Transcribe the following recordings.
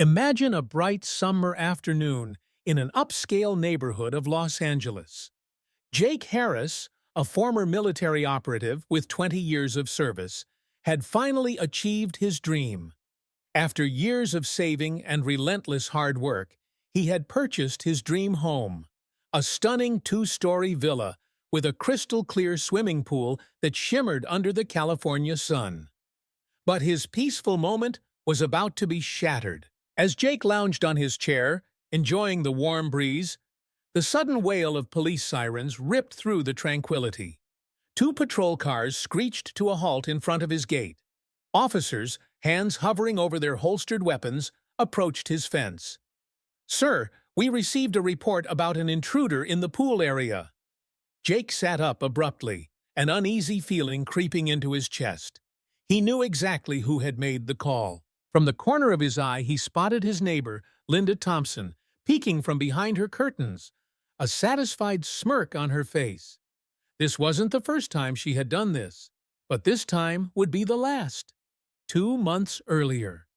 Imagine a bright summer afternoon in an upscale neighborhood of Los Angeles. Jake Harris, a former military operative with 20 years of service, had finally achieved his dream. After years of saving and relentless hard work, he had purchased his dream home, a stunning two-story villa with a crystal-clear swimming pool that shimmered under the California sun. But his peaceful moment was about to be shattered. As Jake lounged on his chair, enjoying the warm breeze, the sudden wail of police sirens ripped through the tranquility. Two patrol cars screeched to a halt in front of his gate. Officers, hands hovering over their holstered weapons, approached his fence. "Sir, we received a report about an intruder in the pool area." Jake sat up abruptly, an uneasy feeling creeping into his chest. He knew exactly who had made the call. From the corner of his eye, he spotted his neighbor, Linda Thompson, peeking from behind her curtains, a satisfied smirk on her face. This wasn't the first time she had done this, but this time would be the last. 2 months earlier.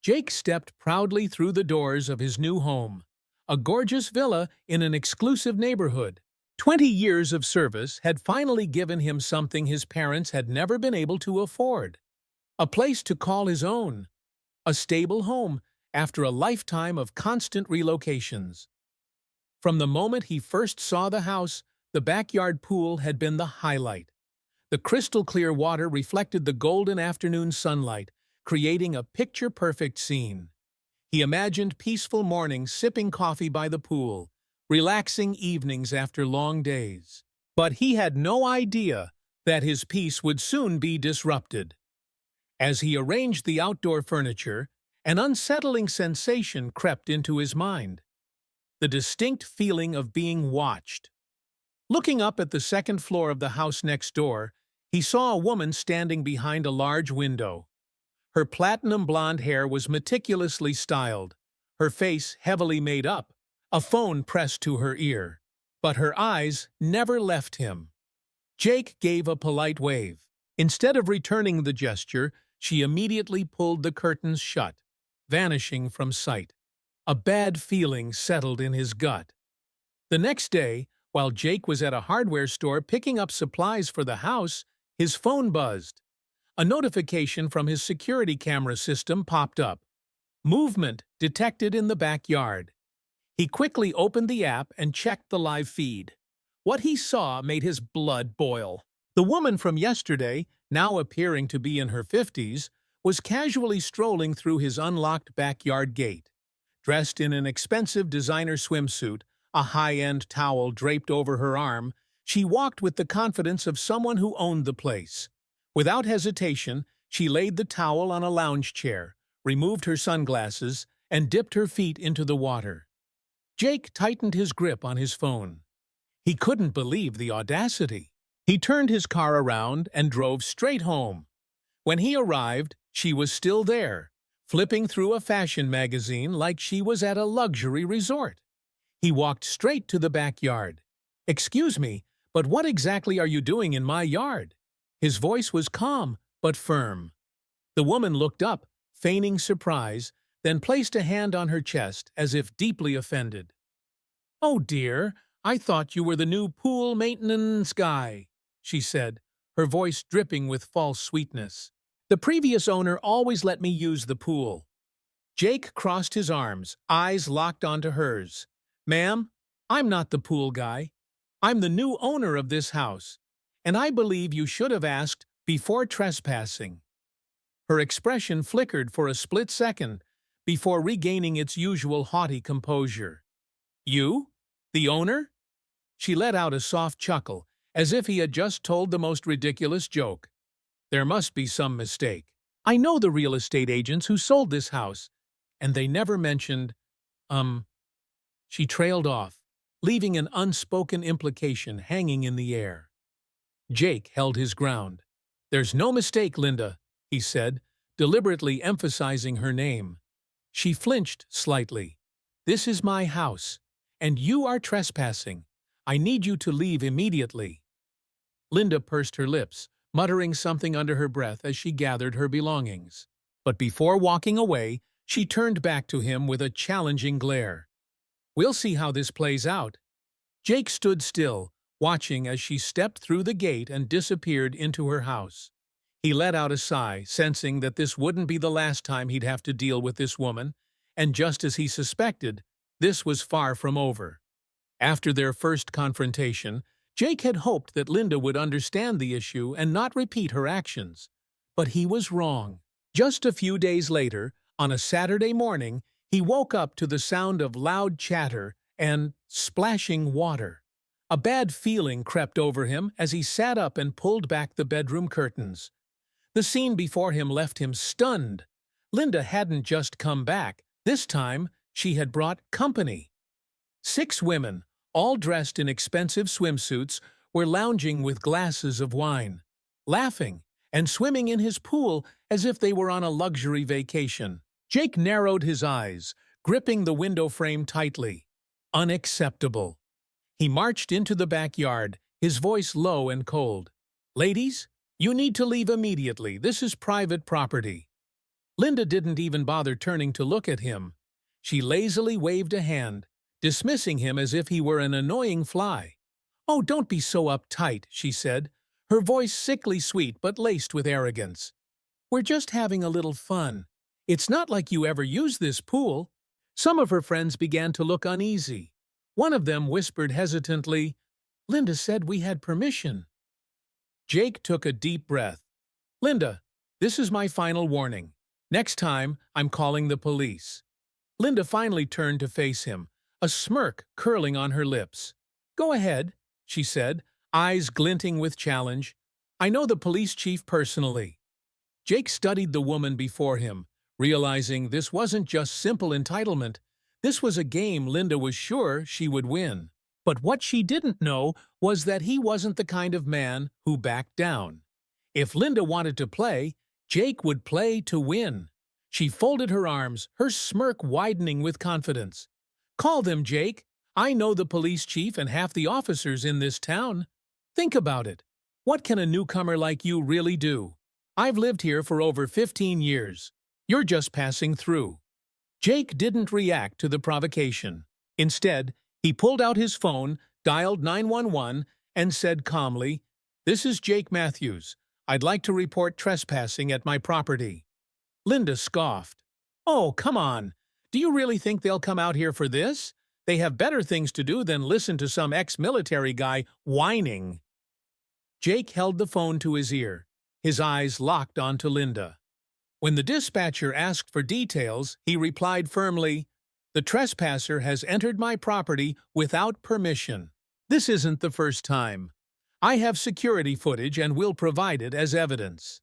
Jake stepped proudly through the doors of his new home, a gorgeous villa in an exclusive neighborhood. 20 years of service had finally given him something his parents had never been able to afford. A place to call his own. A stable home after a lifetime of constant relocations. From the moment he first saw the house, the backyard pool had been the highlight. The crystal-clear water reflected the golden afternoon sunlight, creating a picture-perfect scene. He imagined peaceful mornings sipping coffee by the pool, relaxing evenings after long days. But he had no idea that his peace would soon be disrupted. As he arranged the outdoor furniture, an unsettling sensation crept into his mind. The distinct feeling of being watched. Looking up at the second floor of the house next door, he saw a woman standing behind a large window. Her platinum blonde hair was meticulously styled, her face heavily made up, a phone pressed to her ear. But her eyes never left him. Jake gave a polite wave. Instead of returning the gesture, she immediately pulled the curtains shut, vanishing from sight. A bad feeling settled in his gut. The next day, while Jake was at a hardware store picking up supplies for the house, his phone buzzed. A notification from his security camera system popped up. Movement detected in the backyard. He quickly opened the app and checked the live feed. What he saw made his blood boil. The woman from yesterday, now appearing to be in her 50s, was casually strolling through his unlocked backyard gate. Dressed in an expensive designer swimsuit, a high-end towel draped over her arm, she walked with the confidence of someone who owned the place. Without hesitation, she laid the towel on a lounge chair, removed her sunglasses, and dipped her feet into the water. Jake tightened his grip on his phone. He couldn't believe the audacity. He turned his car around and drove straight home. When he arrived, she was still there, flipping through a fashion magazine like she was at a luxury resort. He walked straight to the backyard. "Excuse me, but what exactly are you doing in my yard?" His voice was calm but firm. The woman looked up, feigning surprise, then placed a hand on her chest as if deeply offended. "Oh dear, I thought you were the new pool maintenance guy," she said, her voice dripping with false sweetness. "The previous owner always let me use the pool." Jake crossed his arms, eyes locked onto hers. "Ma'am, I'm not the pool guy. I'm the new owner of this house, and I believe you should have asked before trespassing." Her expression flickered for a split second before regaining its usual haughty composure. "You? The owner?" She let out a soft chuckle, as if he had just told the most ridiculous joke. "There must be some mistake. I know the real estate agents who sold this house, and they never mentioned, She trailed off, leaving an unspoken implication hanging in the air. Jake held his ground. "There's no mistake, Linda," he said, deliberately emphasizing her name. She flinched slightly. "This is my house, and you are trespassing. I need you to leave immediately." Linda pursed her lips, muttering something under her breath as she gathered her belongings. But before walking away, She turned back to him with a challenging glare. "We'll see how this plays out." Jake stood still, watching as she stepped through the gate and disappeared into her house. He let out a sigh, sensing that this wouldn't be the last time he'd have to deal with this woman, and just as he suspected, this was far from over. After their first confrontation, Jake had hoped that Linda would understand the issue and not repeat her actions. But he was wrong. Just a few days later, on a Saturday morning, he woke up to the sound of loud chatter and splashing water. A bad feeling crept over him as he sat up and pulled back the bedroom curtains. The scene before him left him stunned. Linda hadn't just come back. This time, she had brought company. 6 women, all dressed in expensive swimsuits, were lounging with glasses of wine, laughing, and swimming in his pool as if they were on a luxury vacation. Jake narrowed his eyes, gripping the window frame tightly. Unacceptable. He marched into the backyard, his voice low and cold. "Ladies, you need to leave immediately. This is private property." Linda didn't even bother turning to look at him. She lazily waved a hand, dismissing him as if he were an annoying fly. "Oh, don't be so uptight," she said, her voice sickly sweet but laced with arrogance. "We're just having a little fun. It's not like you ever use this pool." Some of her friends began to look uneasy. One of them whispered hesitantly, "Linda said we had permission." Jake took a deep breath. "Linda, this is my final warning. Next time, I'm calling the police." Linda finally turned to face him, a smirk curling on her lips. "Go ahead," she said, eyes glinting with challenge. "I know the police chief personally." Jake studied the woman before him, realizing this wasn't just simple entitlement. This was a game Linda was sure she would win. But what she didn't know was that he wasn't the kind of man who backed down. If Linda wanted to play, Jake would play to win. She folded her arms, her smirk widening with confidence. "Call them, Jake. I know the police chief and half the officers in this town. Think about it. What can a newcomer like you really do? I've lived here for over 15 years. You're just passing through." Jake didn't react to the provocation. Instead, he pulled out his phone, dialed 911, and said calmly, "This is Jake Matthews. I'd like to report trespassing at my property." Linda scoffed. "Oh, come on. Do you really think they'll come out here for this? They have better things to do than listen to some ex-military guy whining." Jake held the phone to his ear, his eyes locked onto Linda. When the dispatcher asked for details, he replied firmly, "The trespasser has entered my property without permission. This isn't the first time. I have security footage and will provide it as evidence."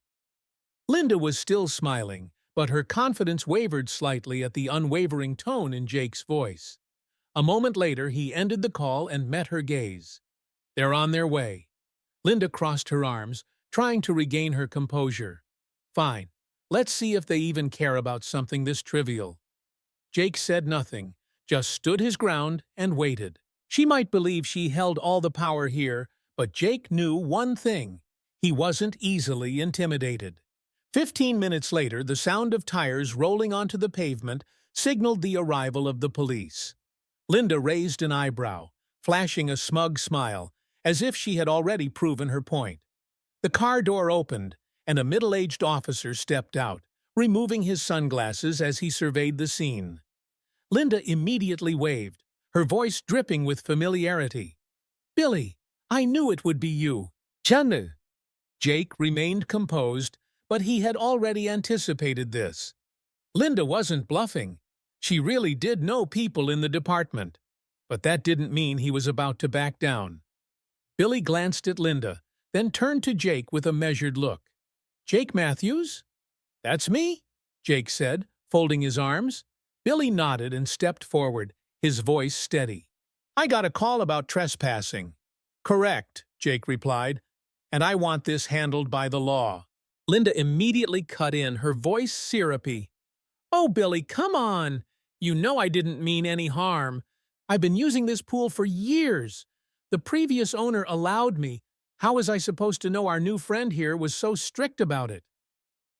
Linda was still smiling, but her confidence wavered slightly at the unwavering tone in Jake's voice. A moment later, he ended the call and met her gaze. "They're on their way." Linda crossed her arms, trying to regain her composure. "Fine. Let's see if they even care about something this trivial." Jake said nothing, just stood his ground and waited. She might believe she held all the power here, but Jake knew one thing. He wasn't easily intimidated. 15 minutes later, the sound of tires rolling onto the pavement signaled the arrival of the police. Linda raised an eyebrow, flashing a smug smile, as if she had already proven her point. The car door opened, and a middle-aged officer stepped out, removing his sunglasses as he surveyed the scene. Linda immediately waved, her voice dripping with familiarity. "Billy, I knew it would be you." "Chanu." Jake remained composed, but he had already anticipated this. Linda wasn't bluffing. She really did know people in the department. But that didn't mean he was about to back down. Billy glanced at Linda, then turned to Jake with a measured look. "Jake Matthews?" "That's me," Jake said, folding his arms. Billy nodded and stepped forward, his voice steady. "I got a call about trespassing." "Correct," Jake replied, "and I want this handled by the law." Linda immediately cut in, her voice syrupy. "Oh, Billy, come on! You know I didn't mean any harm. I've been using this pool for years. The previous owner allowed me. How was I supposed to know our new friend here was so strict about it?"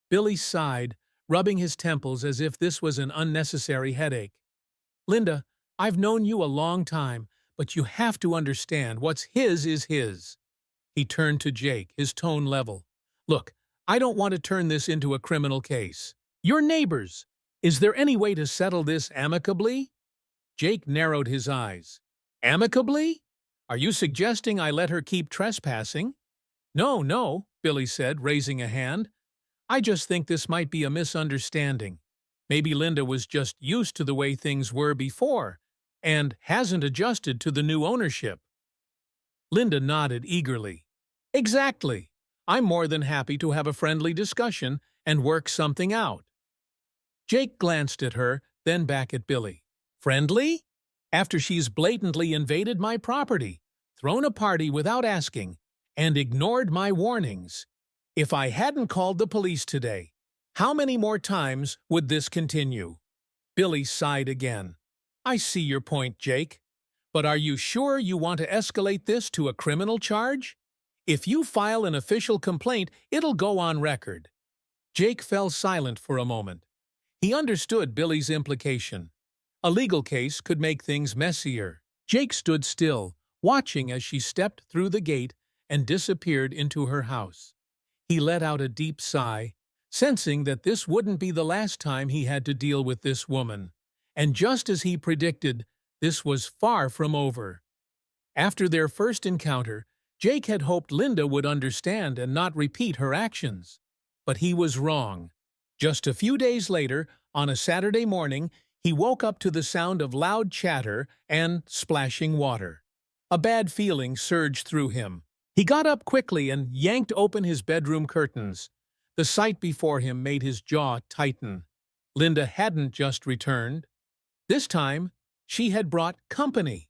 Billy sighed, rubbing his temples as if this was an unnecessary headache. "Linda, I've known you a long time, but you have to understand what's his is his." He turned to Jake, his tone level. "Look, I don't want to turn this into a criminal case. You're neighbors. Is there any way to settle this amicably?" Jake narrowed his eyes. "Amicably? Are you suggesting I let her keep trespassing?" "No, no," Billy said, raising a hand. "I just think this might be a misunderstanding. Maybe Linda was just used to the way things were before and hasn't adjusted to the new ownership." Linda nodded eagerly. "Exactly. I'm more than happy to have a friendly discussion and work something out." Jake glanced at her, then back at Billy. "Friendly? After she's blatantly invaded my property, thrown a party without asking, and ignored my warnings. If I hadn't called the police today, how many more times would this continue?" Billy sighed again. "I see your point, Jake. But are you sure you want to escalate this to a criminal charge? If you file an official complaint, it'll go on record." Jake fell silent for a moment. He understood Billy's implication. A legal case could make things messier. Jake stood still, watching as she stepped through the gate and disappeared into her house. He let out a deep sigh, sensing that this wouldn't be the last time he had to deal with this woman. And just as he predicted, this was far from over. After their first encounter, Jake had hoped Linda would understand and not repeat her actions. But he was wrong. Just a few days later, on a Saturday morning, he woke up to the sound of loud chatter and splashing water. A bad feeling surged through him. He got up quickly and yanked open his bedroom curtains. The sight before him made his jaw tighten. Linda hadn't just returned. This time, she had brought company.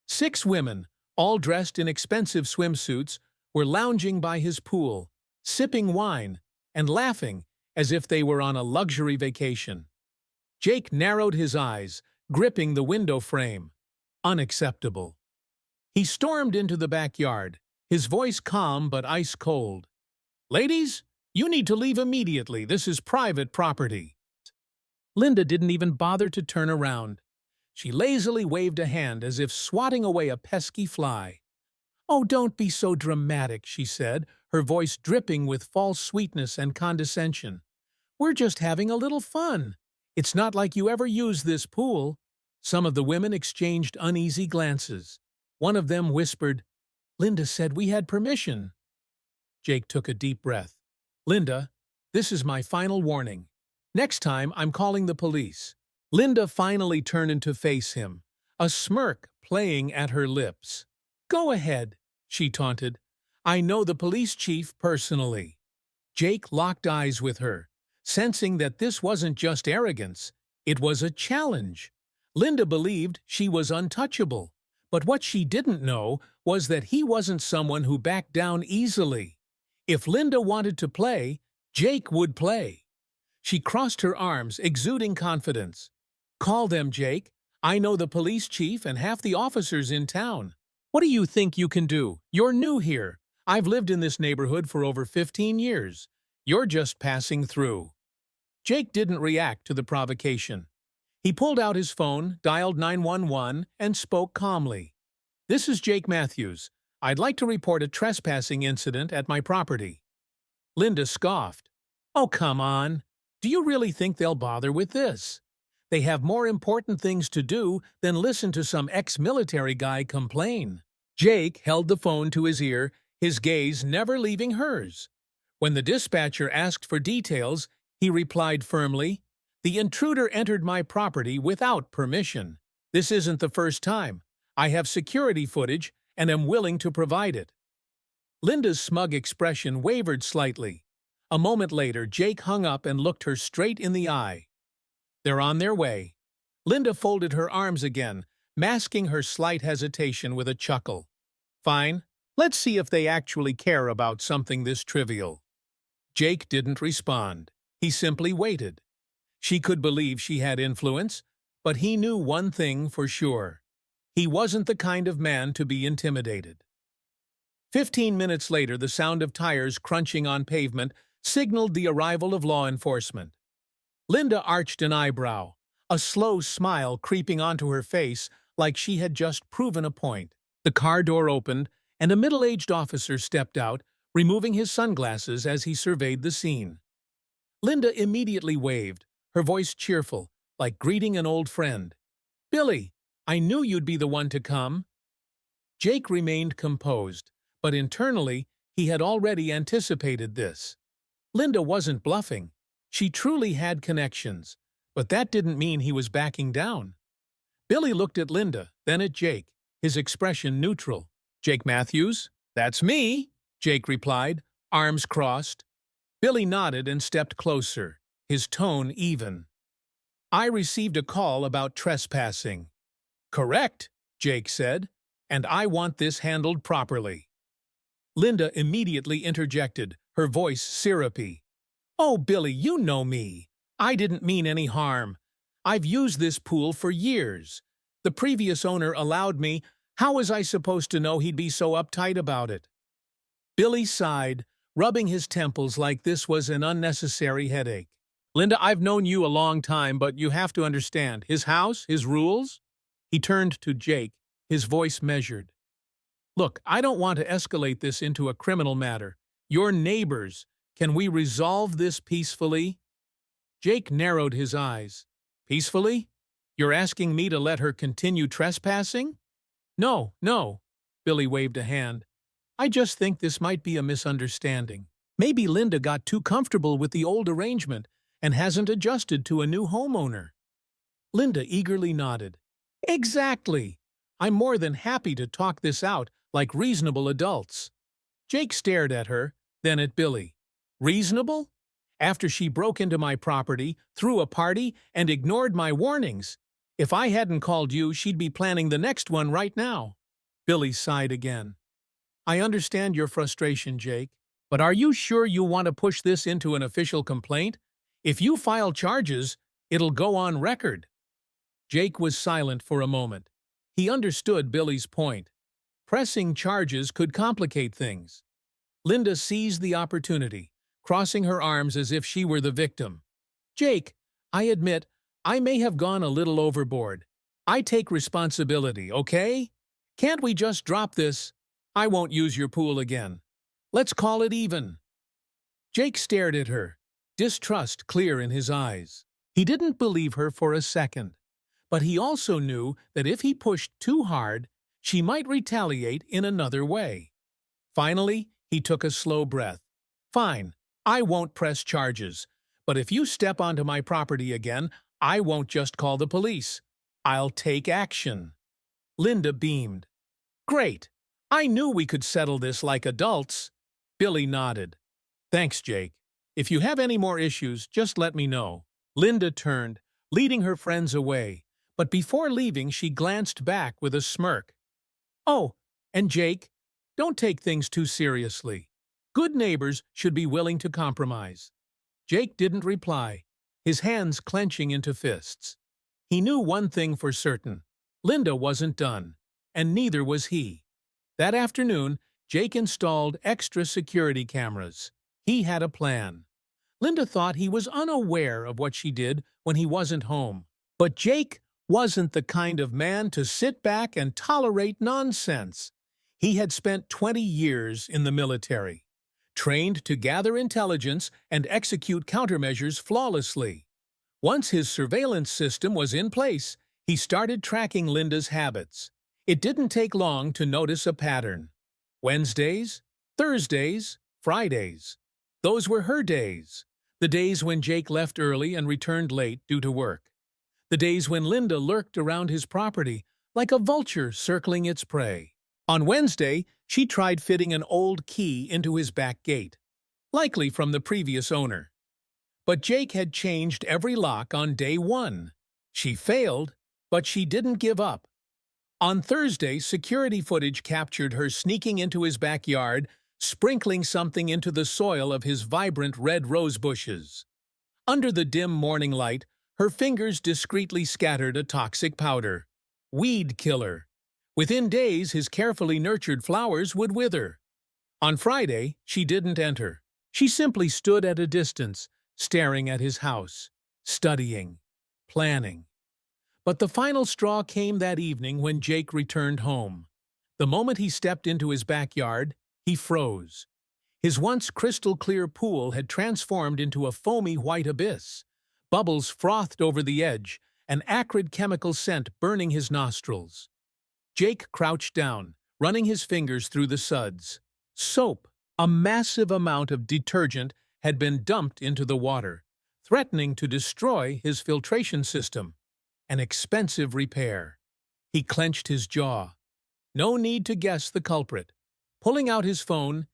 6 women, all dressed in expensive swimsuits, were lounging by his pool, sipping wine and laughing as if they were on a luxury vacation. Jake narrowed his eyes, gripping the window frame. Unacceptable. He stormed into the backyard, his voice calm but ice-cold. "Ladies, you need to leave immediately. This is private property." Linda didn't even bother to turn around. She lazily waved a hand as if swatting away a pesky fly. "Oh, don't be so dramatic," she said, her voice dripping with false sweetness and condescension. "We're just having a little fun. It's not like you ever use this pool." Some of the women exchanged uneasy glances. One of them whispered, "Linda said we had permission." Jake took a deep breath. "Linda, this is my final warning. Next time, I'm calling the police." Linda finally turned to face him, a smirk playing at her lips. "Go ahead," she taunted. "I know the police chief personally." Jake locked eyes with her, sensing that this wasn't just arrogance, it was a challenge. Linda believed she was untouchable, but what she didn't know was that he wasn't someone who backed down easily. If Linda wanted to play, Jake would play. She crossed her arms, exuding confidence. "Call them, Jake. I know the police chief and half the officers in town. What do you think you can do? You're new here. I've lived in this neighborhood for over 15 years. You're just passing through." Jake didn't react to the provocation. He pulled out his phone, dialed 911, and spoke calmly. "This is Jake Matthews. I'd like to report a trespassing incident at my property." Linda scoffed. "Oh, come on. Do you really think they'll bother with this? They have more important things to do than listen to some ex-military guy complain." Jake held the phone to his ear, his gaze never leaving hers. When the dispatcher asked for details, he replied firmly, "The intruder entered my property without permission. This isn't the first time. I have security footage and am willing to provide it." Linda's smug expression wavered slightly. A moment later, Jake hung up and looked her straight in the eye. "They're on their way." Linda folded her arms again, masking her slight hesitation with a chuckle. "Fine. Let's see if they actually care about something this trivial." Jake didn't respond. He simply waited. She could believe she had influence, but he knew one thing for sure. He wasn't the kind of man to be intimidated. 15 minutes later, the sound of tires crunching on pavement signaled the arrival of law enforcement. Linda arched an eyebrow, a slow smile creeping onto her face like she had just proven a point. The car door opened, and a middle-aged officer stepped out, removing his sunglasses as he surveyed the scene. Linda immediately waved, her voice cheerful, like greeting an old friend. "Billy, I knew you'd be the one to come." Jake remained composed, but internally he had already anticipated this. Linda wasn't bluffing. She truly had connections, but that didn't mean he was backing down. Billy looked at Linda, then at Jake, his expression neutral. "Jake Matthews?" "That's me," Jake replied, arms crossed. Billy nodded and stepped closer, his tone even. "I received a call about trespassing." "Correct," Jake said, "and I want this handled properly." Linda immediately interjected, her voice syrupy. "Oh, Billy, you know me. I didn't mean any harm. I've used this pool for years. The previous owner allowed me. How was I supposed to know he'd be so uptight about it?" Billy sighed, rubbing his temples like this was an unnecessary headache. "Linda, I've known you a long time, but you have to understand. His house, his rules?" He turned to Jake, his voice measured. "Look, I don't want to escalate this into a criminal matter. You're neighbors. Can we resolve this peacefully?" Jake narrowed his eyes. "Peacefully? You're asking me to let her continue trespassing?" "No, no," Billy waved a hand. "I just think this might be a misunderstanding. Maybe Linda got too comfortable with the old arrangement and hasn't adjusted to a new homeowner." Linda eagerly nodded. "Exactly. I'm more than happy to talk this out like reasonable adults." Jake stared at her, then at Billy. "Reasonable? After she broke into my property, threw a party, and ignored my warnings. If I hadn't called you, she'd be planning the next one right now." Billy sighed again. "I understand your frustration, Jake, but are you sure you want to push this into an official complaint? If you file charges, it'll go on record." Jake was silent for a moment. He understood Billy's point. Pressing charges could complicate things. Linda seized the opportunity, crossing her arms as if she were the victim. "Jake, I admit, I may have gone a little overboard. I take responsibility, okay? Can't we just drop this? I won't use your pool again. Let's call it even." Jake stared at her, distrust clear in his eyes. He didn't believe her for a second, but he also knew that if he pushed too hard, she might retaliate in another way. Finally, he took a slow breath. "Fine, I won't press charges, but if you step onto my property again, I won't just call the police. I'll take action." Linda beamed. "Great. I knew we could settle this like adults." Billy nodded. "Thanks, Jake. If you have any more issues, just let me know." Linda turned, leading her friends away, but before leaving she glanced back with a smirk. "Oh, and Jake, don't take things too seriously. Good neighbors should be willing to compromise." Jake didn't reply, his hands clenching into fists. He knew one thing for certain. Linda wasn't done, and neither was he. That afternoon, Jake installed extra security cameras. He had a plan. Linda thought he was unaware of what she did when he wasn't home. But Jake wasn't the kind of man to sit back and tolerate nonsense. He had spent 20 years in the military, trained to gather intelligence and execute countermeasures flawlessly. Once his surveillance system was in place, he started tracking Linda's habits. It didn't take long to notice a pattern. Wednesdays, Thursdays, Fridays. Those were her days. The days when Jake left early and returned late due to work. The days when Linda lurked around his property like a vulture circling its prey. On Wednesday, she tried fitting an old key into his back gate, likely from the previous owner. But Jake had changed every lock on day one. She failed, but she didn't give up. On Thursday, security footage captured her sneaking into his backyard, sprinkling something into the soil of his vibrant red rose bushes. Under the dim morning light, her fingers discreetly scattered a toxic powder. Weed killer. Within days, his carefully nurtured flowers would wither. On Friday, she didn't enter. She simply stood at a distance, staring at his house. studying, planning. But the final straw came that evening when Jake returned home. The moment he stepped into his backyard, he froze. His once crystal-clear pool had transformed into a foamy white abyss. Bubbles frothed over the edge, an acrid chemical scent burning his nostrils. Jake crouched down, running his fingers through the suds. Soap, a massive amount of detergent, had been dumped into the water, threatening to destroy his filtration system. An expensive repair. He clenched his jaw. No need to guess the culprit. Pulling out his phone,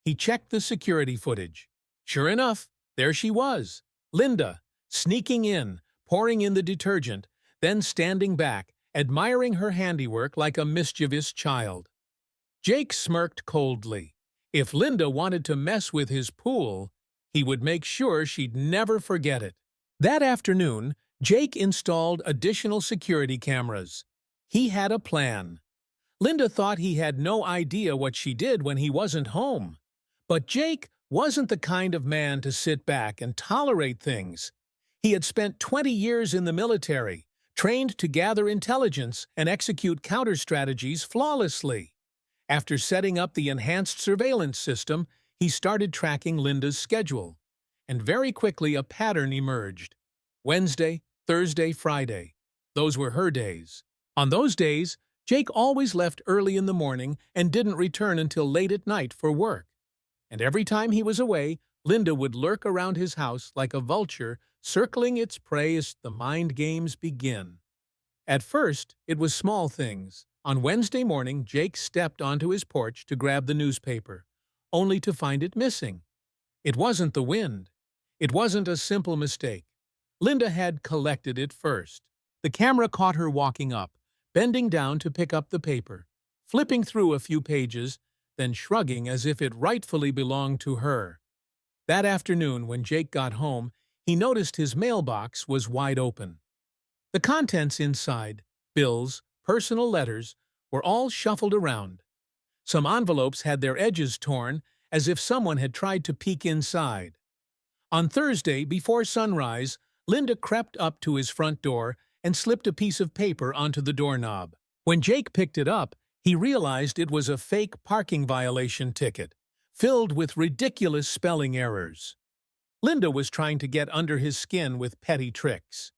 he checked the security footage. Sure enough, there she was, Linda, sneaking in, pouring in the detergent, then standing back, admiring her handiwork like a mischievous child. Jake smirked coldly. If Linda wanted to mess with his pool, he would make sure she'd never forget it. That afternoon, Jake installed additional security cameras. He had a plan. Linda thought he had no idea what she did when he wasn't home. But Jake wasn't the kind of man to sit back and tolerate things. He had spent 20 years in the military, trained to gather intelligence and execute counter-strategies flawlessly. After setting up the enhanced surveillance system, he started tracking Linda's schedule. And very quickly a pattern emerged. Wednesday, Thursday, Friday. Those were her days. On those days, Jake always left early in the morning and didn't return until late at night for work. And every time he was away, Linda would lurk around his house like a vulture, circling its prey as the mind games begin. At first, it was small things. On Wednesday morning, Jake stepped onto his porch to grab the newspaper, only to find it missing. It wasn't the wind. It wasn't a simple mistake. Linda had collected it first. The camera caught her walking up, bending down to pick up the paper, flipping through a few pages, then shrugging as if it rightfully belonged to her. That afternoon, when Jake got home, he noticed his mailbox was wide open. The contents inside, bills, personal letters, were all shuffled around. Some envelopes had their edges torn, as if someone had tried to peek inside. On Thursday, before sunrise, Linda crept up to his front door and slipped a piece of paper onto the doorknob. When Jake picked it up, he realized it was a fake parking violation ticket, filled with ridiculous spelling errors. Linda was trying to get under his skin with petty tricks.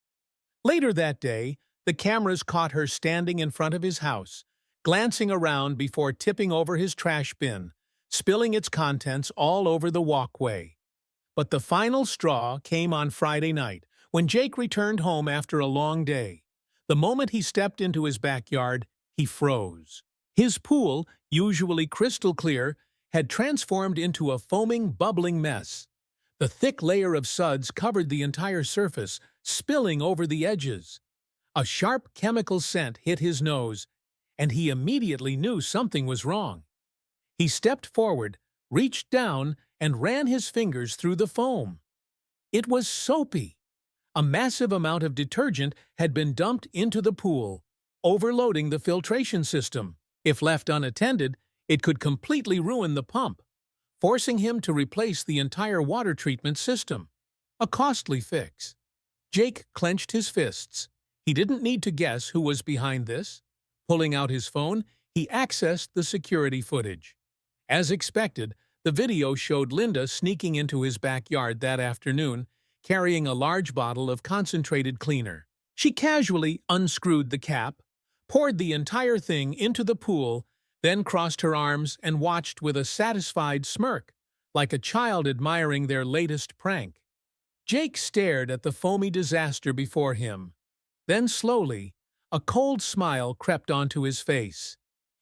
Later that day, the cameras caught her standing in front of his house, glancing around before tipping over his trash bin, spilling its contents all over the walkway. But the final straw came on Friday night, when Jake returned home after a long day. The moment he stepped into his backyard, he froze. His pool, usually crystal clear, had transformed into a foaming, bubbling mess. The thick layer of suds covered the entire surface, spilling over the edges. A sharp chemical scent hit his nose, and he immediately knew something was wrong. He stepped forward, reached down, and ran his fingers through the foam. It was soapy. A massive amount of detergent had been dumped into the pool, overloading the filtration system. If left unattended, it could completely ruin the pump, forcing him to replace the entire water treatment system. A costly fix. Jake clenched his fists. He didn't need to guess who was behind this. Pulling out his phone, he accessed the security footage. As expected, the video showed Linda sneaking into his backyard that afternoon, carrying a large bottle of concentrated cleaner. She casually unscrewed the cap, poured the entire thing into the pool, then crossed her arms and watched with a satisfied smirk, like a child admiring their latest prank. Jake stared at the foamy disaster before him. Then slowly, a cold smile crept onto his face.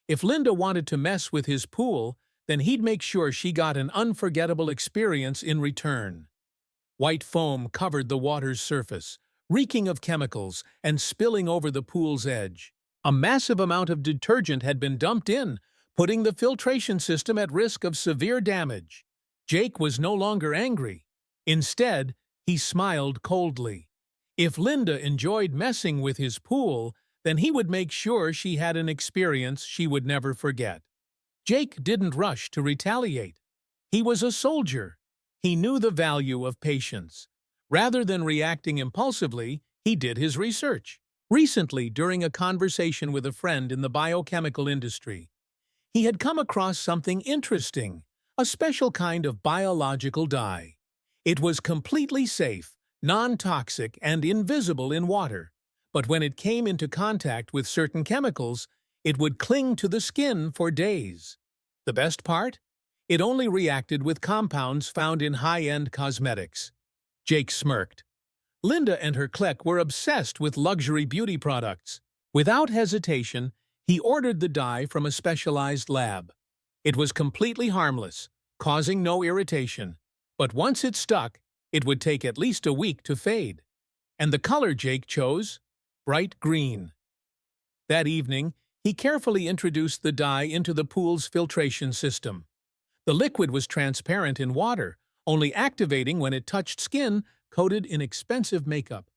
If Linda wanted to mess with his pool, then he'd make sure she got an unforgettable experience in return. White foam covered the water's surface, reeking of chemicals and spilling over the pool's edge. A massive amount of detergent had been dumped in, putting the filtration system at risk of severe damage. Jake was no longer angry. Instead, he smiled coldly. If Linda enjoyed messing with his pool, then he would make sure she had an experience she would never forget. Jake didn't rush to retaliate. He was a soldier. He knew the value of patience. Rather than reacting impulsively, he did his research. Recently, during a conversation with a friend in the biochemical industry, he had come across something interesting, a special kind of biological dye. It was completely safe, non-toxic, and invisible in water. But when it came into contact with certain chemicals, it would cling to the skin for days. The best part? It only reacted with compounds found in high-end cosmetics. Jake smirked. Linda and her clique were obsessed with luxury beauty products. Without hesitation, he ordered the dye from a specialized lab. It was completely harmless, causing no irritation. But once it stuck, it would take at least a week to fade. And the color Jake chose? Bright green. That evening, he carefully introduced the dye into the pool's filtration system. The liquid was transparent in water, only activating when it touched skin coated in expensive makeup.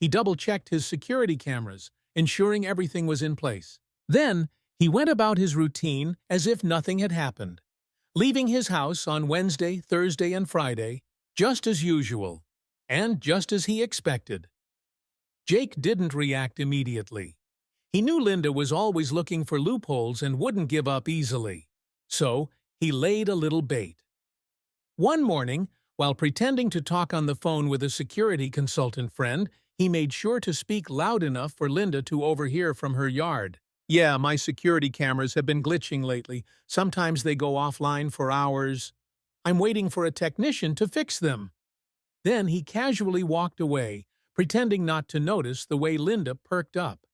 He double-checked his security cameras, ensuring everything was in place. Then, he went about his routine as if nothing had happened, leaving his house on Wednesday, Thursday, and Friday, just as usual, and just as he expected. Jake didn't react immediately. He knew Linda was always looking for loopholes and wouldn't give up easily. So, he laid a little bait. One morning, while pretending to talk on the phone with a security consultant friend, he made sure to speak loud enough for Linda to overhear from her yard. "Yeah, my security cameras have been glitching lately. Sometimes they go offline for hours. I'm waiting for a technician to fix them." Then he casually walked away, pretending not to notice the way Linda perked up.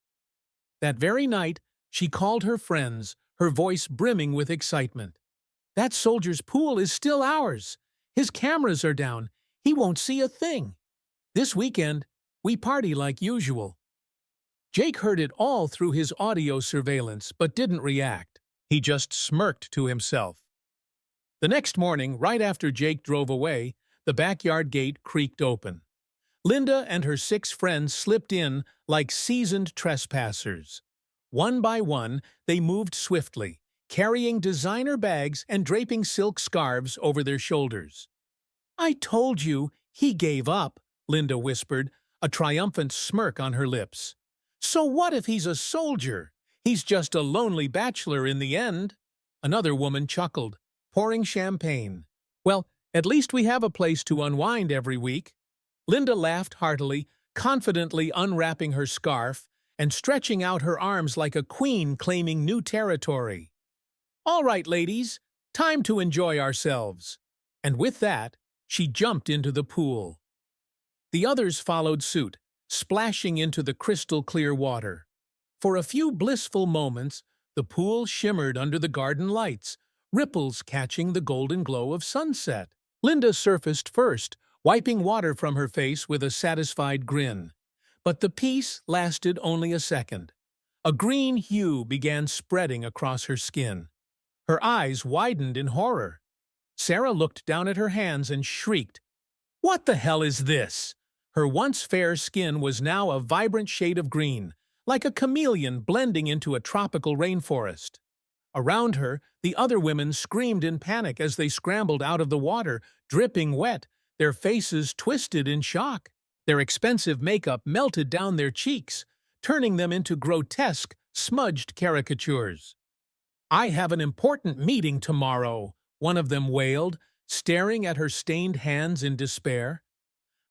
That very night, she called her friends, her voice brimming with excitement. "That soldier's pool is still ours. His cameras are down. He won't see a thing. This weekend, we party like usual." Jake heard it all through his audio surveillance, but didn't react. He just smirked to himself. The next morning, right after Jake drove away, the backyard gate creaked open. Linda and her 6 friends slipped in like seasoned trespassers. One by one, they moved swiftly, carrying designer bags and draping silk scarves over their shoulders. "I told you, he gave up," Linda whispered, a triumphant smirk on her lips. "So what if he's a soldier? He's just a lonely bachelor in the end." Another woman chuckled, pouring champagne. "Well, at least we have a place to unwind every week." Linda laughed heartily, confidently unwrapping her scarf and stretching out her arms like a queen claiming new territory. "All right, ladies, time to enjoy ourselves." And with that, she jumped into the pool. The others followed suit, splashing into the crystal-clear water. For a few blissful moments, the pool shimmered under the garden lights, ripples catching the golden glow of sunset. Linda surfaced first, wiping water from her face with a satisfied grin. But the peace lasted only a second. A green hue began spreading across her skin. Her eyes widened in horror. Sarah looked down at her hands and shrieked, "What the hell is this?" Her once fair skin was now a vibrant shade of green, like a chameleon blending into a tropical rainforest. Around her, the other women screamed in panic as they scrambled out of the water, dripping wet, their faces twisted in shock. Their expensive makeup melted down their cheeks, turning them into grotesque, smudged caricatures. "I have an important meeting tomorrow," one of them wailed, staring at her stained hands in despair.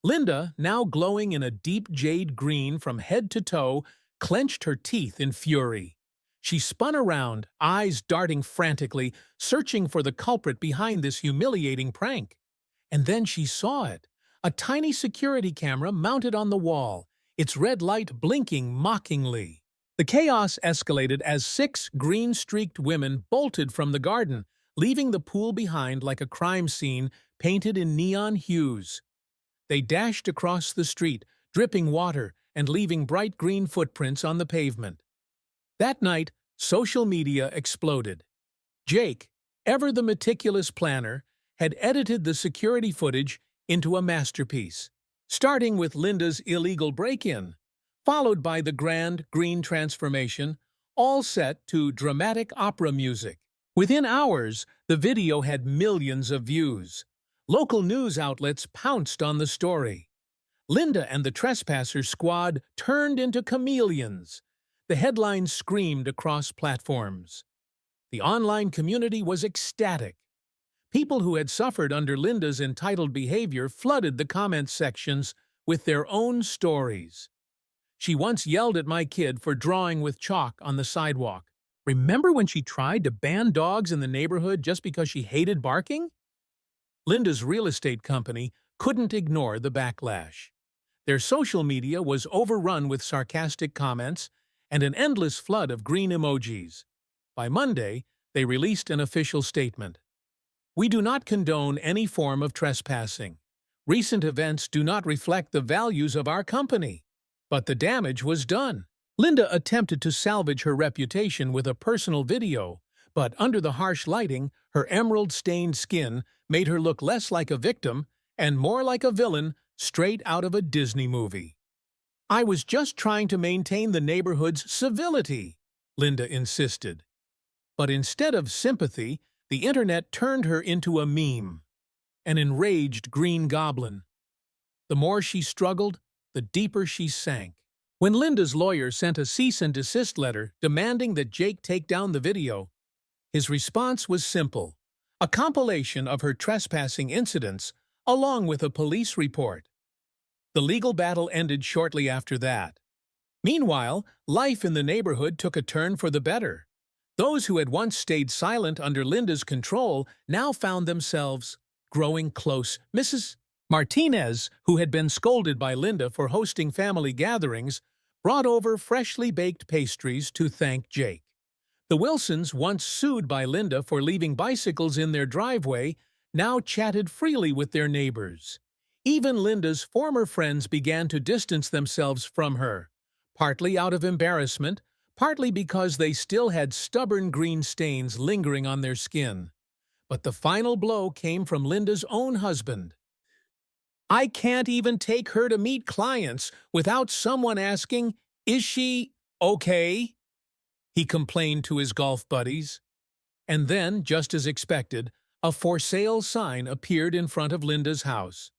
Linda, now glowing in a deep jade green from head to toe, clenched her teeth in fury. She spun around, eyes darting frantically, searching for the culprit behind this humiliating prank. And then she saw it. A tiny security camera mounted on the wall, its red light blinking mockingly. The chaos escalated as 6 green-streaked women bolted from the garden, leaving the pool behind like a crime scene painted in neon hues. They dashed across the street, dripping water and leaving bright green footprints on the pavement. That night, social media exploded. Jake, ever the meticulous planner, had edited the security footage into a masterpiece, starting with Linda's illegal break-in, followed by the grand green transformation, all set to dramatic opera music. Within hours, the video had millions of views. Local news outlets pounced on the story. Linda and the Trespassers squad turned into chameleons. The headlines screamed across platforms. The online community was ecstatic. People who had suffered under Linda's entitled behavior flooded the comments sections with their own stories. She once yelled at my kid for drawing with chalk on the sidewalk. Remember when she tried to ban dogs in the neighborhood just because she hated barking? Linda's real estate company couldn't ignore the backlash. Their social media was overrun with sarcastic comments and an endless flood of green emojis. By Monday, they released an official statement. We do not condone any form of trespassing. Recent events do not reflect the values of our company. But the damage was done. Linda attempted to salvage her reputation with a personal video, but under the harsh lighting, her emerald-stained skin made her look less like a victim and more like a villain straight out of a Disney movie. I was just trying to maintain the neighborhood's civility, Linda insisted. But instead of sympathy, the internet turned her into a meme, an enraged green goblin. The more she struggled, the deeper she sank. When Linda's lawyer sent a cease and desist letter demanding that Jake take down the video, his response was simple: a compilation of her trespassing incidents along with a police report. The legal battle ended shortly after that. Meanwhile, life in the neighborhood took a turn for the better. Those who had once stayed silent under Linda's control now found themselves growing close. Mrs. Martinez, who had been scolded by Linda for hosting family gatherings, brought over freshly baked pastries to thank Jake. The Wilsons, once sued by Linda for leaving bicycles in their driveway, now chatted freely with their neighbors. Even Linda's former friends began to distance themselves from her, partly out of embarrassment, partly because they still had stubborn green stains lingering on their skin. But the final blow came from Linda's own husband. I can't even take her to meet clients without someone asking, "Is she okay?" he complained to his golf buddies. And then, just as expected, a for sale sign appeared in front of Linda's house.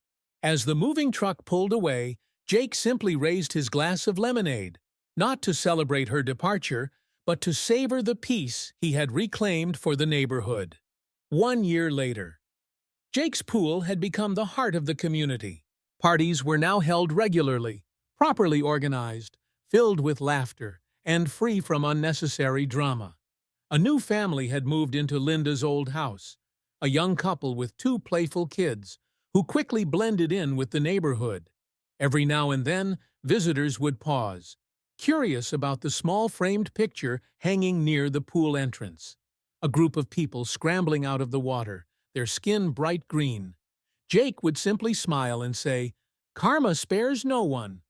As the moving truck pulled away, Jake simply raised his glass of lemonade, not to celebrate her departure, but to savor the peace he had reclaimed for the neighborhood. 1 year later, Jake's pool had become the heart of the community. Parties were now held regularly, properly organized, filled with laughter, and free from unnecessary drama. A new family had moved into Linda's old house, a young couple with 2 playful kids, who quickly blended in with the neighborhood. Every now and then, visitors would pause, curious about the small framed picture hanging near the pool entrance. A group of people scrambling out of the water, their skin bright green. Jake would simply smile and say, "Karma spares no one,"